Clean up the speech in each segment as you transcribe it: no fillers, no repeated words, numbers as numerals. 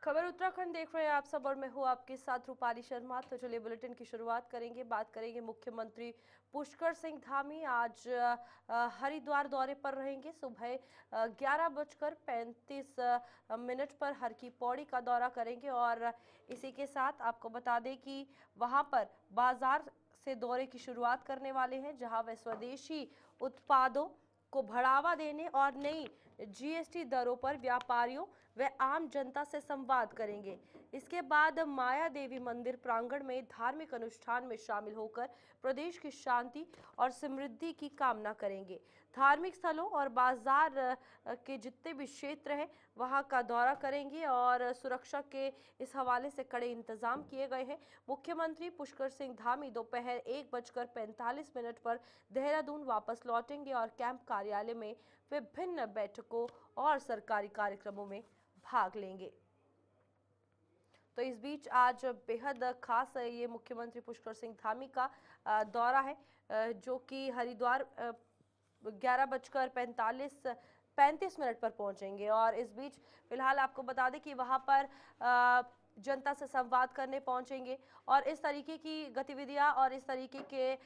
खबर उत्तराखंड देख रहे हैं आप सब और मैं हूं आपके साथ रूपाली शर्मा। तो चलिए बुलेटिन की शुरुआत करेंगे। बात करेंगे मुख्यमंत्री पुष्कर सिंह धामी आज हरिद्वार दौरे पर रहेंगे। सुबह 11:35 पर हर की पौड़ी का दौरा करेंगे और इसी के साथ आपको बता दें कि वहां पर बाजार से दौरे की शुरुआत करने वाले हैं, जहां वे स्वदेशी उत्पादों को बढ़ावा देने और नई जीएसटी दरों पर व्यापारियों व आम जनता से संवाद करेंगे। इसके बाद माया देवी मंदिर प्रांगण में धार्मिक अनुष्ठान में शामिल होकर प्रदेश की शांति और समृद्धि की कामना करेंगे। धार्मिक स्थलों और बाजार के जितने भी क्षेत्र हैं वहां का दौरा करेंगे और सुरक्षा के इस हवाले से कड़े इंतजाम किए गए हैं। मुख्यमंत्री पुष्कर सिंह धामी दोपहर 1:45 पर देहरादून वापस लौटेंगे और कैंप कार्यालय में विभिन्न बैठकों और सरकारी कार्यक्रमों में भाग लेंगे। तो इस बीच आज बेहद खास ये मुख्यमंत्री पुष्कर सिंह धामी का दौरा है, जो कि हरिद्वार 11:35 पर पहुंचेंगे। और इस बीच फिलहाल आपको बता दें कि वहां पर जनता से संवाद करने पहुंचेंगे और इस तरीके की गतिविधियां और इस तरीके के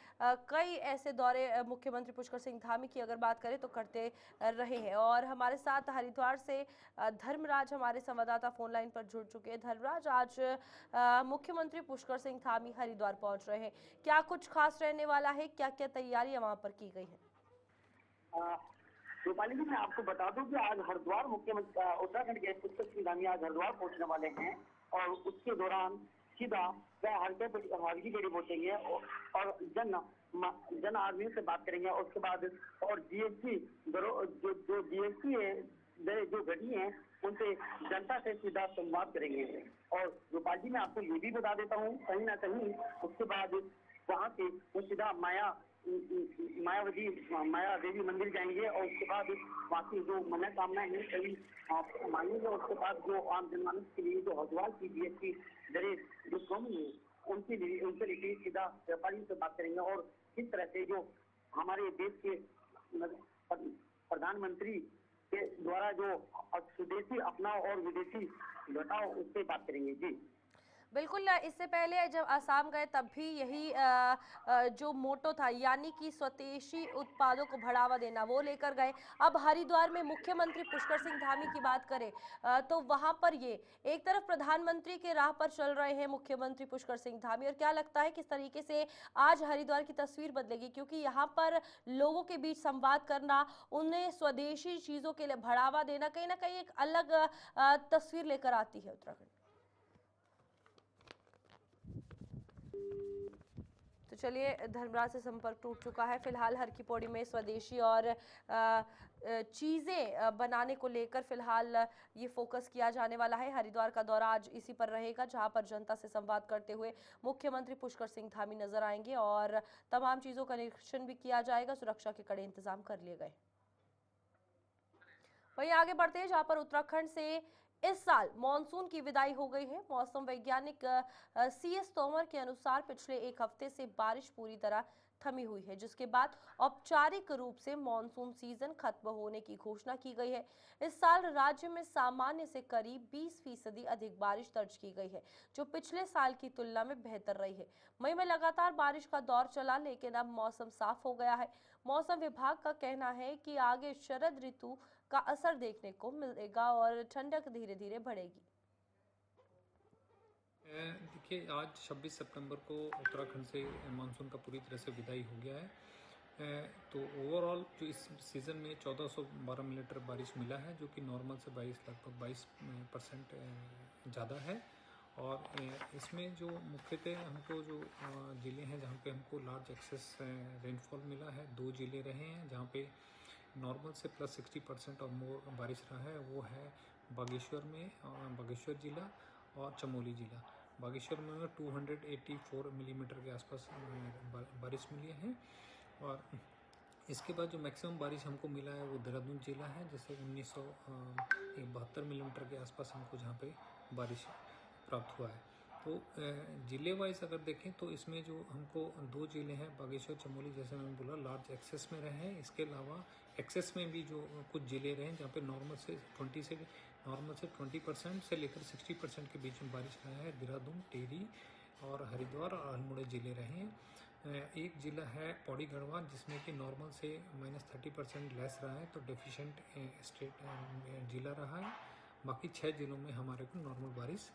कई ऐसे दौरे मुख्यमंत्री पुष्कर सिंह धामी की अगर बात करें तो करते रहे हैं। और हमारे साथ हरिद्वार से धर्मराज हमारे संवाददाता फोन लाइन पर जुड़ चुके हैं। धर्मराज, आज मुख्यमंत्री पुष्कर सिंह धामी हरिद्वार पहुंच रहे हैं, क्या कुछ खास रहने वाला है, क्या क्या तैयारियां वहां पर की गई हैं? रूपाली जी, मैं आपको बता दूं कि आज हरिद्वार मुख्यमंत्री उत्तराखंड के पुष्कर सिंह धामी आज हरिद्वार पहुंचने वाले हैं और उसके दौरान सीधा वह हरकी बेड़ी पहुंचेंगे और जन आदमियों से बात करेंगे। और उसके बाद और जीएसटी जो जीएसटी है जो घटी है उनसे जनता से सीधा संवाद करेंगे। और रूपाल जी, मैं आपको ये भी बता देता हूँ, कहीं ना कहीं उसके बाद वहां से वो सीधा माया देवी मंदिर जाएंगे और उसके बाद वहाँ की जो मनोकामना है कहीं मांगेंगे। उसके बाद जो आम जनमानस के लिए जो हरिद्वार की जीएसटी दरें जो कम है उनके लिए सीधा व्यापारियों से बात करेंगे और किस तरह से जो हमारे देश के प्रधानमंत्री के द्वारा जो स्वदेशी अपनाओ और विदेशी घटाओ उस पर बात करेंगे। जी बिल्कुल, इससे पहले जब असम गए तब भी यही जो मोटो था, यानी कि स्वदेशी उत्पादों को बढ़ावा देना, वो लेकर गए। अब हरिद्वार में मुख्यमंत्री पुष्कर सिंह धामी की बात करें तो वहां पर ये एक तरफ प्रधानमंत्री के राह पर चल रहे हैं मुख्यमंत्री पुष्कर सिंह धामी, और क्या लगता है किस तरीके से आज हरिद्वार की तस्वीर बदलेगी, क्योंकि यहाँ पर लोगों के बीच संवाद करना, उन्हें स्वदेशी चीजों के लिए बढ़ावा देना कहीं ना कहीं एक अलग तस्वीर लेकर आती है उत्तराखंड। तो चलिए, धर्मराज से संपर्क टूट चुका है। फिलहाल हर की पौड़ी में स्वदेशी और चीज़ें बनाने को लेकर फिलहाल ये फोकस किया जाने वाला है। हरिद्वार का दौरा आज इसी पर रहेगा, जहां पर जनता से संवाद करते हुए मुख्यमंत्री पुष्कर सिंह धामी नजर आएंगे और तमाम चीज़ों का निरीक्षण भी किया जाएगा। सुरक्षा के कड़े इंतजाम कर लिए गए। वहीं आगे बढ़ते हैं, जहां पर उत्तराखंड से इस साल मॉनसून की विदाई हो गई है। मौसम वैज्ञानिक सीएस तोमर के अनुसार पिछले एक हफ्ते से बारिश पूरी तरह थमी हुई है, जिसके बाद औपचारिक रूप से मॉनसून सीजन खत्म होने की घोषणा की गई है। इस साल राज्य में सामान्य से करीब 20% अधिक बारिश दर्ज की गई है, जो पिछले साल की तुलना में बेहतर रही है। मई में लगातार बारिश का दौर चला, लेकिन अब मौसम साफ हो गया है। मौसम विभाग का कहना है कि आगे शरद ऋतु का असर देखने को मिलेगा और ठंडक धीरे धीरे बढ़ेगी। देखिए, आज 26 सितंबर को उत्तराखंड से मानसून का पूरी तरह से विदाई हो गया है। तो ओवरऑल जो इस सीज़न में 1412 मिलीमीटर बारिश मिला है, जो कि नॉर्मल से लगभग 22% ज़्यादा है। और इसमें जो मुख्यतः हमको जो ज़िले हैं जहाँ पे हमको लार्ज एक्सेस रेनफॉल मिला है, 2 ज़िले रहे हैं जहाँ पे नॉर्मल से +60% और मोर बारिश रहा है। वो है बागेश्वर में, बागेश्वर ज़िला और चमोली ज़िला। बागेश्वर में 284 मिलीमीटर के आसपास बारिश मिली है। और इसके बाद जो मैक्सिमम बारिश हमको मिला है वो देहरादून ज़िला है, जैसे 1972 मिलीमीटर के आसपास हमको जहाँ पे बारिश प्राप्त हुआ है। तो ज़िले वाइज अगर देखें तो इसमें जो हमको 2 ज़िले हैं बागेश्वर चमोली, जैसे मैंने बोला लार्ज एक्सेस में रहे हैं। इसके अलावा एक्सेस में भी जो कुछ ज़िले रहे हैं जहाँ पे नॉर्मल से 20% से लेकर 60% के बीच में बारिश रहा है। देहरादून, टिहरी और हरिद्वार और अल्मोड़ा ज़िले रहे हैं। एक ज़िला है पौड़ी गढ़वाल जिसमें कि नॉर्मल से -30% लेस रहा है, तो डेफिशिएंट स्टेट ज़िला रहा है। बाकी 6 ज़िलों में हमारे को नॉर्मल बारिश।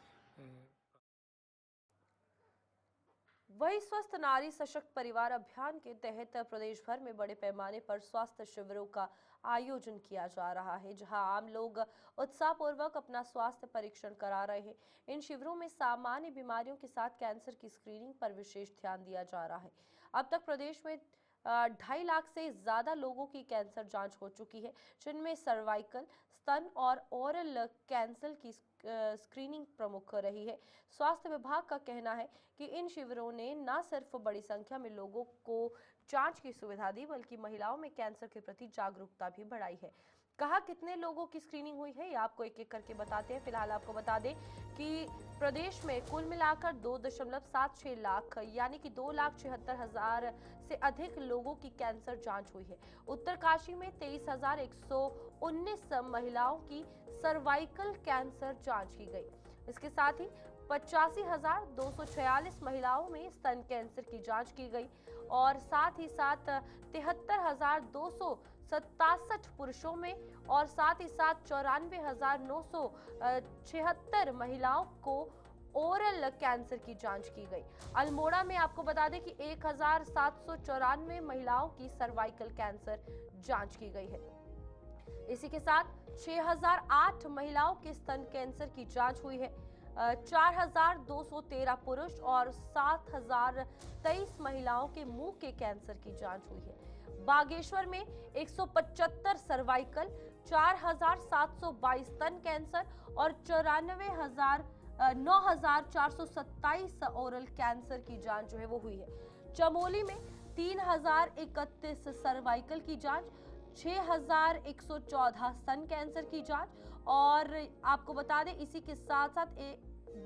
वही स्वस्थ नारी सशक्त परिवार अभियान के तहत प्रदेश भर में बड़े पैमाने पर स्वास्थ्य शिविरों का आयोजन किया जा रहा है, जहां आम लोग उत्साहपूर्वक अपना स्वास्थ्य परीक्षण करा रहे हैं। इन शिविरों में सामान्य बीमारियों के साथ कैंसर की स्क्रीनिंग पर विशेष ध्यान दिया जा रहा है। अब तक प्रदेश में 2.5 लाख से ज्यादा लोगों की कैंसर जांच हो चुकी है, जिनमें सर्वाइकल, स्तन और ओरल कैंसर की स्क्रीनिंग प्रमुख रही है। स्वास्थ्य विभाग का कहना है कि इन शिविरों ने न सिर्फ बड़ी संख्या में लोगों को जांच की सुविधा दी, बल्कि महिलाओं में कैंसर के प्रति जागरूकता भी बढ़ाई है। कहा कितने लोगों की स्क्रीनिंग हुई है, ये आपको एक एक करके बताते हैं। फिलहाल आपको बता दें कि प्रदेश में कुल मिलाकर 2.76 लाख यानी कि 2,76,000 से अधिक लोगों की कैंसर जांच हुई है। उत्तरकाशी में 23,119 महिलाओं की सर्वाइकल कैंसर जांच की गई। इसके साथ ही 85,246 महिलाओं में स्तन कैंसर की जांच की गई और साथ ही साथ 73,267 पुरुषों में और साथ ही साथ 94,976 महिलाओं को ओरल कैंसर की जांच की गई। अल्मोड़ा में आपको बता दें कि 1,794 महिलाओं की सर्वाइकल कैंसर जांच की गई है। इसी के साथ 6,008 महिलाओं के स्तन कैंसर की जांच हुई है। 4,213 पुरुष और 7,023 महिलाओं के मुंह के कैंसर की जांच हुई है। बागेश्वर में 175 सर्वाइकल, 4,722 स्तन कैंसर और 9,427 ओरल कैंसर की जांच जो है वो हुई है। चमोली में 3,031 सर्वाइकल की जांच, 6,114 स्तन कैंसर की जांच और आपको बता दें इसी के साथ साथ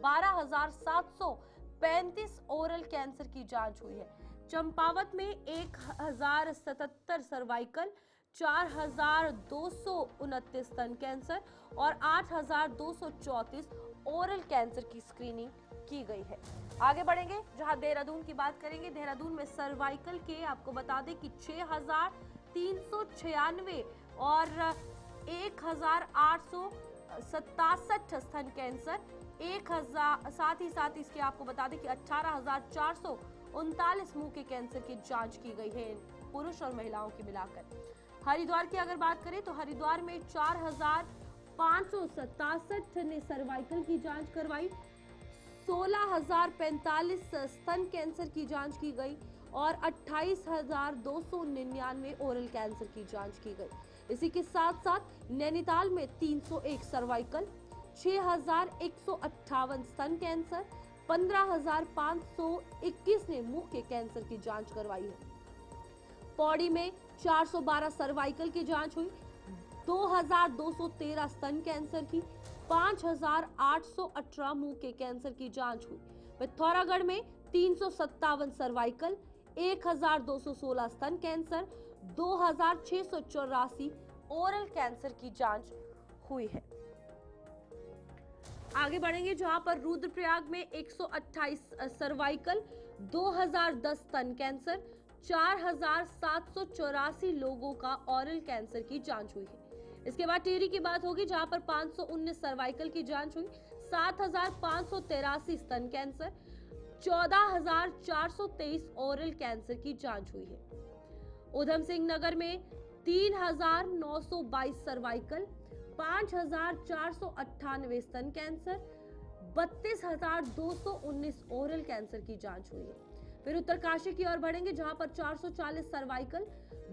12,735 ओरल कैंसर की जांच हुई है। चंपावत में 1,077 सर्वाइकल, 4,229 स्तन कैंसर और 8,234 ओरल कैंसर की स्क्रीनिंग की गई है। आगे बढ़ेंगे, जहां देहरादून की बात करेंगे। देहरादून में सर्वाइकल के आपको बता दें कि 6,396 और 1,867 स्तन कैंसर, 1,000 साथ ही साथ इसके आपको बता दें कि 18,439 मुंह के कैंसर की जांच की गई है, पुरुष और महिलाओं की मिलाकर। हरिद्वार की अगर बात करें तो हरिद्वार में 4,567 ने सर्वाइकल की जांच करवाई, 16,045 स्तन कैंसर की जांच की गई और 28,299 ओरल कैंसर की जांच की गई। इसी के साथ साथ नैनीताल में 301 सर्वाइकल, 6,158 स्तन कैंसर, 15,521 ने मुंह के कैंसर की जांच करवाई है। पौड़ी में 412 सर्वाइकल की जांच हुई, 2,213 स्तन कैंसर की, 5,818 मुंह के कैंसर की जांच हुई। पिथौरागढ़ में 357 सर्वाइकल, 1,216 स्तन कैंसर, 2,684 ओरल कैंसर की जांच हुई है। आगे बढ़ेंगे, जहां पर रुद्रप्रयाग में 128 सर्वाइकल, 2,010 स्तन कैंसर, 4,784 लोगों का ओरल कैंसर की जांच हुई है। इसके बाद टिहरी की बात होगी, जहां पर 519 सर्वाइकल की जांच हुई, 7,583 स्तन कैंसर, 14,423 ओरल कैंसर की जांच हुई है। उधम सिंह नगर में 3,922 सर्वाइकल, 5,498 स्तन कैंसर, 32,219 ओरल कैंसर की जांच हुई है। फिर उत्तरकाशी की ओर बढ़ेंगे, जहां पर 440 सर्वाइकल,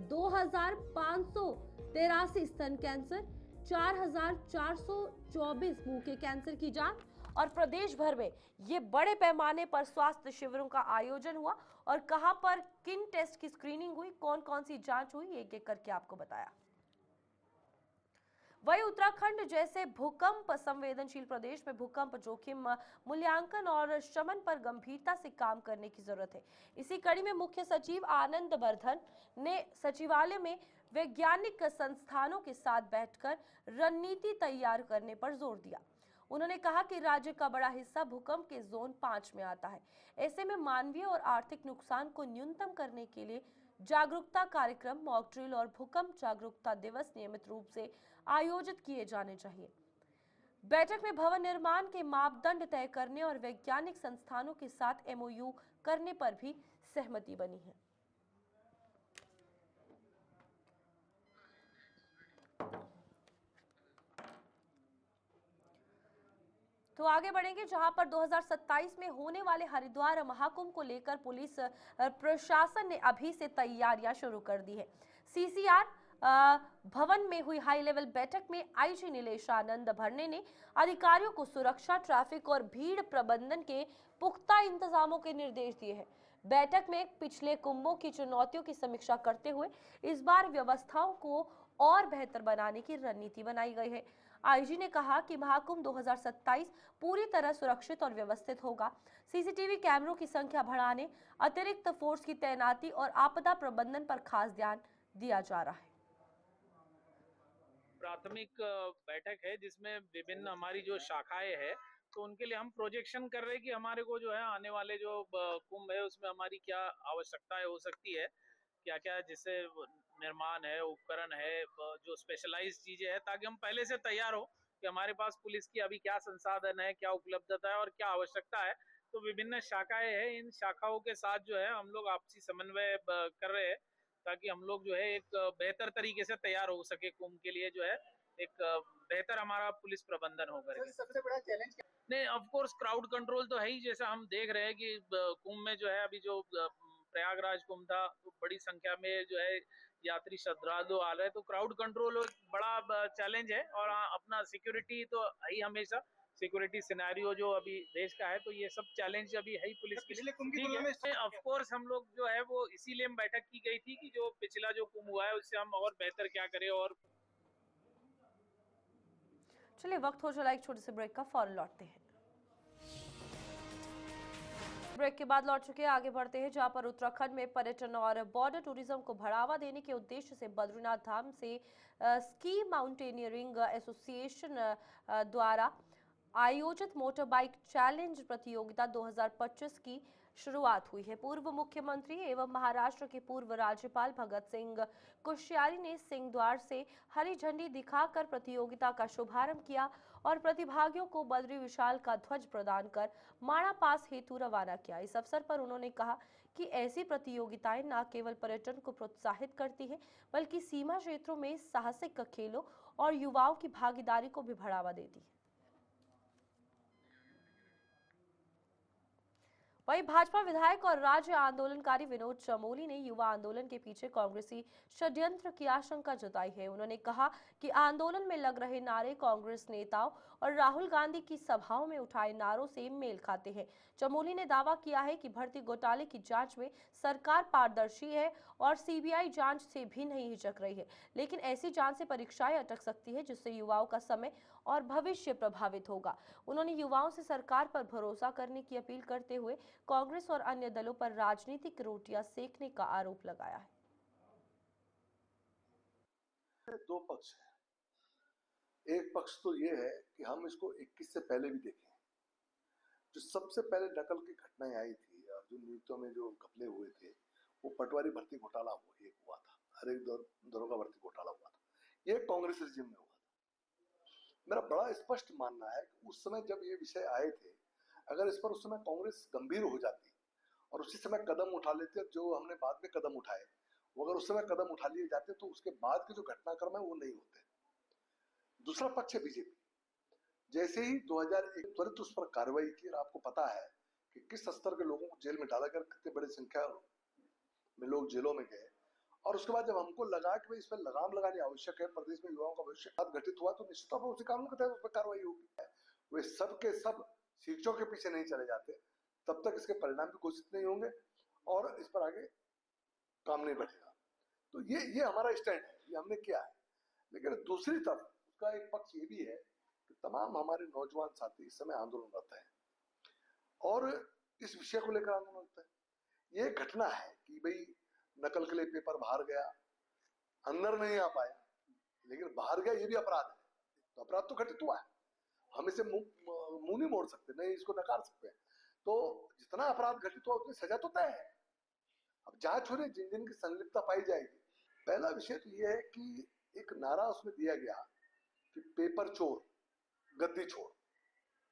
2,583 स्तन कैंसर, 4,424 मुंह के कैंसर की जांच और प्रदेश भर में ये बड़े पैमाने पर स्वास्थ्य शिविरों का आयोजन हुआ और कहां पर किन टेस्ट की स्क्रीनिंग हुई, कौन कौन सी जांच हुई, एक एक करके आपको बताया। वहीं उत्तराखंड जैसे भूकंप संवेदनशील प्रदेश में भूकंप जोखिम मूल्यांकन और शमन पर गंभीरता से काम करने की जरूरत है। इसी कड़ी में मुख्य सचिव आनंद बर्धन ने सचिवालय में वैज्ञानिक संस्थानों के साथ बैठकर रणनीति तैयार करने पर जोर दिया। उन्होंने कहा कि राज्य का बड़ा हिस्सा भूकंप के जोन 5 में आता है। ऐसे में मानवीय और आर्थिक नुकसान को न्यूनतम करने के लिए जागरूकता कार्यक्रम, मॉक ड्रिल और भूकंप जागरूकता दिवस नियमित रूप से आयोजित किए जाने चाहिए। बैठक में भवन निर्माण के मापदंड तय करने और वैज्ञानिक संस्थानों के साथ MOU करने पर भी सहमति बनी है। तो आगे बढ़ेंगे, जहां पर 2027 में होने वाले हरिद्वार महाकुंभ को लेकर पुलिस प्रशासन ने अभी से तैयारियां शुरू कर दी है। CCR भवन में हुई हाई लेवल बैठक में IG नीलेश आनंद भरने ने अधिकारियों को सुरक्षा, ट्रैफिक और भीड़ प्रबंधन के पुख्ता इंतजामों के निर्देश दिए हैं। बैठक में पिछले कुंभों की चुनौतियों की समीक्षा करते हुए इस बार व्यवस्थाओं को और बेहतर बनाने की रणनीति बनाई गई है। IG ने कहा कि महाकुंभ 2027 पूरी तरह सुरक्षित और व्यवस्थित होगा। CCTV कैमरों की संख्या बढ़ाने, अतिरिक्त फोर्स की तैनाती और आपदा प्रबंधन पर खास ध्यान दिया जा रहा है। प्राथमिक बैठक है जिसमें विभिन्न हमारी जो शाखाएं हैं तो उनके लिए हम प्रोजेक्शन कर रहे हैं कि हमारे को जो है आने वाले जो कुंभ है उसमें हमारी क्या आवश्यकताएं हो सकती है, क्या क्या जिससे निर्माण है, उपकरण है, जो स्पेशलाइज्ड चीजें हैं, ताकि हम पहले से तैयार हो कि हमारे पास पुलिस की अभी क्या संसाधन है, क्या उपलब्धता है और क्या आवश्यकता है। तो विभिन्न शाखाएं हैं, इन शाखाओं के साथ जो है हम लोग आपसी समन्वय कर रहे हैं ताकि हम लोग जो है एक बेहतर तरीके से तैयार हो सके कुंभ के लिए, जो है एक बेहतर हमारा पुलिस प्रबंधन हो करके। सबसे बड़ा चैलेंज नहीं, ऑफ कोर्स क्राउड कंट्रोल तो है ही। जैसा हम देख रहे हैं कि कुंभ में जो है अभी जो प्रयागराज कुंभ था तो बड़ी संख्या में जो है यात्री श्रद्धालु आ रहे हैं, तो क्राउड कंट्रोल एक बड़ा चैलेंज है। और अपना सिक्योरिटी तो है ही, हमेशा सिक्योरिटी सिनेरियो जो अभी देश का है, तो ये सब चैलेंज अभी है ही पुलिस के लिए। ठीक है, ऑफ कोर्स हम लोग जो है वो इसीलिए बैठक की गई थी कि जो पिछला जो कुंभ हुआ है उससे हम और बेहतर क्या करें। और चलिए, वक्त हो चला एक छोटे से ब्रेक का, फौरन लौटते हैं। ब्रेक के बाद लौट चुके हैं, आगे बढ़ते हैं, जहां पर उत्तराखंड में पर्यटन और बॉर्डर टूरिज्म को बढ़ावा देने के उद्देश्य से बद्रीनाथ धाम से स्की माउंटेनियरिंग एसोसिएशन द्वारा आयोजित मोटर बाइक चैलेंज प्रतियोगिता 2025 की शुरुआत हुई है। पूर्व मुख्यमंत्री एवं महाराष्ट्र के पूर्व राज्यपाल भगत सिंह कोश्यारी ने सिंहद्वार से हरी झंडी दिखाकर प्रतियोगिता का शुभारंभ किया और प्रतिभागियों को बद्री विशाल का ध्वज प्रदान कर माणा पास हेतु रवाना किया। इस अवसर पर उन्होंने कहा कि ऐसी प्रतियोगिताएं न केवल पर्यटन को प्रोत्साहित करती है, बल्कि सीमा क्षेत्रों में साहसिक खेलों और युवाओं की भागीदारी को भी बढ़ावा देती है। वहीं भाजपा विधायक और राज्य आंदोलनकारी विनोद चमोली ने युवा आंदोलन के पीछे कांग्रेसी षड्यंत्र की आशंका जताई है। उन्होंने कहा कि आंदोलन में लग रहे नारे कांग्रेस नेताओं और राहुल गांधी की सभाओं में उठाए नारों से मेल खाते हैं। चमोली ने दावा किया है कि भर्ती घोटाले की जांच में सरकार पारदर्शी है और CBI जांच से भी नहीं हिचक रही है, लेकिन ऐसी जांच से परीक्षाएं अटक सकती है, जिससे युवाओं का समय और भविष्य प्रभावित होगा। उन्होंने युवाओं से सरकार पर भरोसा करने की अपील करते हुए कांग्रेस और अन्य दलों पर राजनीतिक रोटियां सेकने का आरोप लगाया है। दो पक्ष है। एक पक्ष तो ये है कि हम इसको 21 से पहले भी देखें। जो सबसे पहले नकल की घटनाएं आई थी और जो नियुक्तियों में जो घपले हुए थे, वो पटवारी भर्ती घोटाला हुआ था, हर एक दरोगा भर्ती घोटाला हुआ था, ये कांग्रेस रिजिम में हुआ था। मेरा बड़ा स्पष्ट मानना है कि उस समय जब ये विषय आए थे, अगर इस पर उस समय कांग्रेस गंभीर हो जाती और उसी समय कदम उठा लेते, जो हमने बाद में कदम उठाए, वो अगर उस समय कदम उठा लिए जाते तो उसके बाद के जो घटनाक्रम है वो नहीं होते। दूसरा पक्ष है बीजेपी। जैसे ही 2001 त्वरित उस पर कार्रवाई की, और आपको पता है कि किस स्तर के लोगों को जेल में डाला गया, कितने बड़ी संख्या में लोग जेलों में गए, और उसके बाद जब हमको लगा कि भाई इस पर लगाम लगानी आवश्यक है, प्रदेश में युवाओं का भविष्य घटित हुआ, तो निश्चित तौर पर उसी कानून के तहत उस पर कार्रवाई होगी। वे सब के सब शिक्षकों के पीछे नहीं चले जाते तब तक इसके परिणाम भी घोषित नहीं होंगे और इस पर आगे काम नहीं बढ़ेगा। तो ये हमारा स्टैंड है, ये हमने किया है। लेकिन दूसरी तरफ उसका एक पक्ष ये भी है कि तमाम हमारे नौजवान साथी इस समय आंदोलनरत हैं और इस विषय को लेकर आंदोलनरत है। ये घटना है कि भाई नकल के लिए पेपर बाहर गया, अंदर नहीं आ पाया, लेकिन बाहर गया, ये भी अपराध है। तो अपराध तो घटित हुआ है, हम इसे मुंह नहीं मोड़ सकते, नहीं इसको नकार सकते। तो जितना अपराध घटित हुआ उतनी सजा तो तय है। अब जांच हो रही, जिन जिन की संलिप्तता पाई जाएगी। पहला विषय तो यह है कि एक नारा उसमें दिया गया कि पेपर चोर गद्दी छोड़,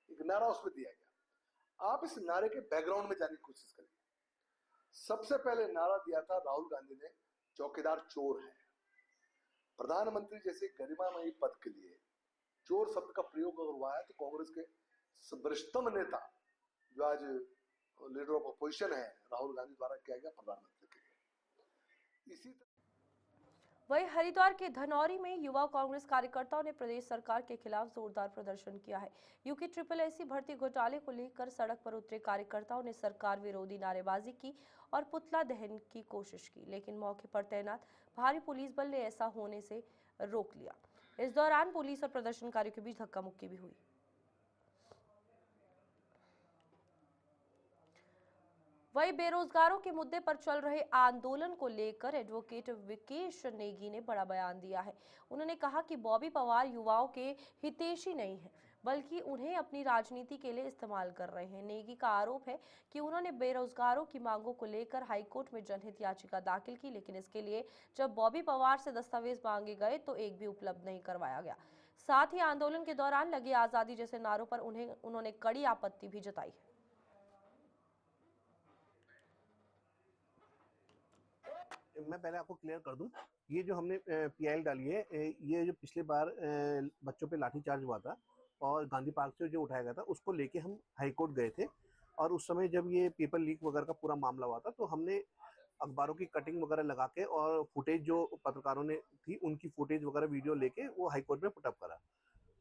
एक नारा उसमें दिया गया। आप इस नारे के बैकग्राउंड में जाने की कोशिश करिए। सबसे पहले नारा दिया था राहुल गांधी ने, चौकीदार चोर है। प्रधानमंत्री जैसे गरिमामयी पद के लिए चोर शब्द का प्रयोग अगर हुआ है तो कांग्रेस के वरिष्ठतम नेता जो आज लीडर ऑफ अपोजिशन है राहुल गांधी द्वारा किया गया प्रधानमंत्री के लिए। इसी वहीं हरिद्वार के धनौरी में युवा कांग्रेस कार्यकर्ताओं ने प्रदेश सरकार के खिलाफ जोरदार प्रदर्शन किया है। यूके SSSC भर्ती घोटाले को लेकर सड़क पर उतरे कार्यकर्ताओं ने सरकार विरोधी नारेबाजी की और पुतला दहन की कोशिश की, लेकिन मौके पर तैनात भारी पुलिस बल ने ऐसा होने से रोक लिया। इस दौरान पुलिस और प्रदर्शनकारियों के बीच धक्का मुक्की भी हुई। वहीं बेरोजगारों के मुद्दे पर चल रहे आंदोलन को लेकर एडवोकेट विकेश नेगी ने बड़ा बयान दिया है। उन्होंने कहा कि बॉबी पवार युवाओं के हितैषी नहीं है, बल्कि उन्हें अपनी राजनीति के लिए इस्तेमाल कर रहे हैं। नेगी का आरोप है कि उन्होंने बेरोजगारों की मांगों को लेकर हाईकोर्ट में जनहित याचिका दाखिल की, लेकिन इसके लिए जब बॉबी पवार से दस्तावेज मांगे गए तो एक भी उपलब्ध नहीं करवाया गया। साथ ही आंदोलन के दौरान लगे आजादी जैसे नारों पर उन्होंने कड़ी आपत्ति भी जताई है। मैं पहले आपको क्लियर कर दूं, ये जो हमने PIL डाली है, ये जो पिछले बार बच्चों पे लाठीचार्ज हुआ था और गांधी पार्क से जो उठाया गया था, उसको लेके हम हाई कोर्ट गए थे। और उस समय जब ये पेपर लीक वगैरह का पूरा मामला हुआ था तो हमने अखबारों की कटिंग वगैरह लगा के और फुटेज जो पत्रकारों ने थी उनकी फुटेज वगैरह वीडियो लेके वो हाई कोर्ट में पुटअप करा।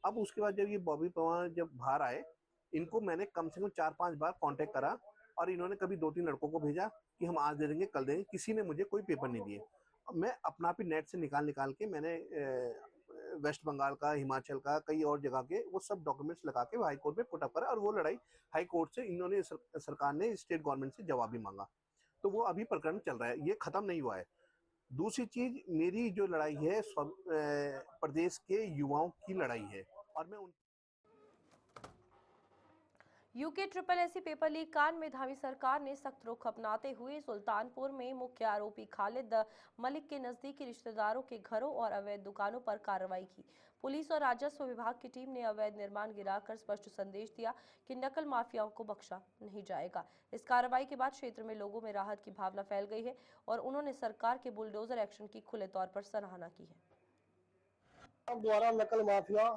अब उसके बाद जब ये बॉबी पवार जब बाहर आए, इनको मैंने कम से कम 4-5 बार कांटेक्ट करा और इन्होंने कभी 2-3 लड़कों को भेजा कि हम आज दे देंगे, कल देंगे। किसी ने मुझे कोई पेपर नहीं दिए। मैं अपना भी नेट से निकाल के मैंने वेस्ट बंगाल का, हिमाचल का, कई और जगह के वो सब डॉक्यूमेंट्स लगा के हाई कोर्ट में पुटअप करा और वो लड़ाई हाई कोर्ट से इन्होंने सरकार ने स्टेट गवर्नमेंट से जवाब भी मांगा। तो वो अभी प्रकरण चल रहा है, ये खत्म नहीं हुआ है। दूसरी चीज, मेरी जो लड़ाई है प्रदेश के युवाओं की लड़ाई है और मैं यूके SSSC पेपर लीक कांड में धामी सरकार ने सख्त रुख अपनाते हुए सुल्तानपुर में मुख्य आरोपी खालिद मलिक के नजदीकी रिश्तेदारों के घरों और अवैध दुकानों पर कार्रवाई की। पुलिस और राजस्व विभाग की टीम ने अवैध निर्माण गिराकर स्पष्ट संदेश दिया कि नकल माफियाओं को बख्शा नहीं जाएगा। इस कार्रवाई के बाद क्षेत्र में लोगों में राहत की भावना फैल गई है और उन्होंने सरकार के बुलडोजर एक्शन की खुले तौर पर सराहना की है। द्वारा नकल माफिया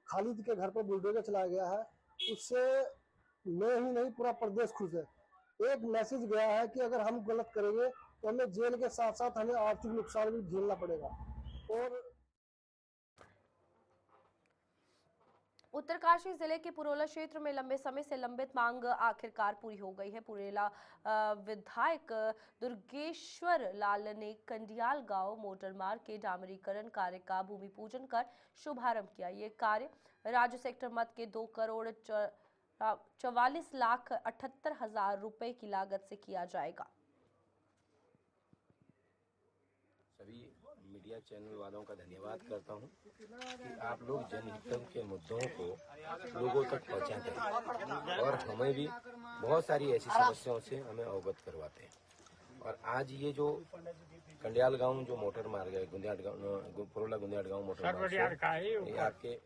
खालिद के घर पर बुलडोजर चलाया गया है, उससे मैं ही नहीं पूरा प्रदेश खुश है। एक मैसेज गया है कि अगर हम गलत करेंगे तो हमें जेल के साथ साथ हमें आर्थिक नुकसान भी झेलना पड़ेगा। और उत्तरकाशी जिले के पुरोला क्षेत्र में लंबे समय से लंबित मांग आखिरकार पूरी हो गई है। पुरेला विधायक दुर्गेश्वर लाल ने कंडियाल गांव मोटर मार्ग के डामरीकरण कार्य का भूमि पूजन कर शुभारंभ किया। ये कार्य राज्य सेक्टर मत के 2,44,78,000 रुपए की लागत से किया जाएगा। सभी मीडिया चैनल वालों का धन्यवाद करता हूं कि आप लोग जनहितों के मुद्दों को लोगों तक पहुंचाते हैं और हमें भी बहुत सारी ऐसी समस्याओं से हमें अवगत करवाते हैं। और आज ये जो कंडियाल गांव जो मोटर मार्ग है, पुरोला गुंदियाट गांव मोटर मार्ग, आपके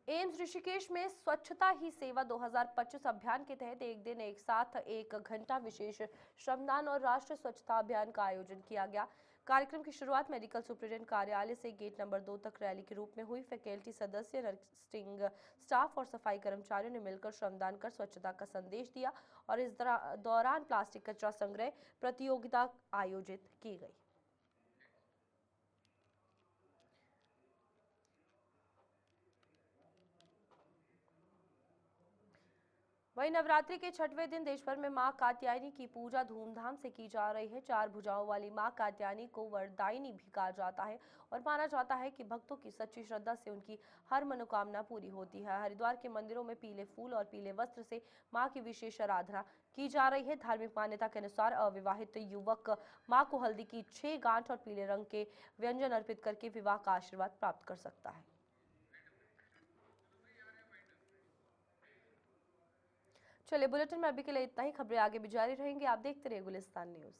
एम्स ऋषिकेश में स्वच्छता ही सेवा 2025 अभियान के तहत एक दिन एक साथ 1 घंटा विशेष श्रमदान और राष्ट्रीय स्वच्छता अभियान का आयोजन किया गया। कार्यक्रम की शुरुआत मेडिकल सुपरिटेंडेंट कार्यालय से गेट नंबर 2 तक रैली के रूप में हुई। फैकल्टी सदस्य, नर्सिंग स्टाफ और सफाई कर्मचारियों ने मिलकर श्रमदान कर स्वच्छता का संदेश दिया और इस दौरान प्लास्टिक कचरा संग्रह प्रतियोगिता आयोजित की गई। वहीं नवरात्रि के छठवें दिन देश भर में मां कात्यायनी की पूजा धूमधाम से की जा रही है। 4 भुजाओं वाली मां कात्यायनी को वरदायिनी भी कहा जाता है और माना जाता है कि भक्तों की सच्ची श्रद्धा से उनकी हर मनोकामना पूरी होती है। हरिद्वार के मंदिरों में पीले फूल और पीले वस्त्र से मां की विशेष आराधना की जा रही है। धार्मिक मान्यता के अनुसार अविवाहित युवक मां को हल्दी की 6 गांठ और पीले रंग के व्यंजन अर्पित करके विवाह का आशीर्वाद प्राप्त कर सकता है। चलिए, बुलेटिन में अभी के लिए इतना ही। खबरें आगे भी जारी रहेंगी। आप देखते रहिए गुलिस्तान न्यूज।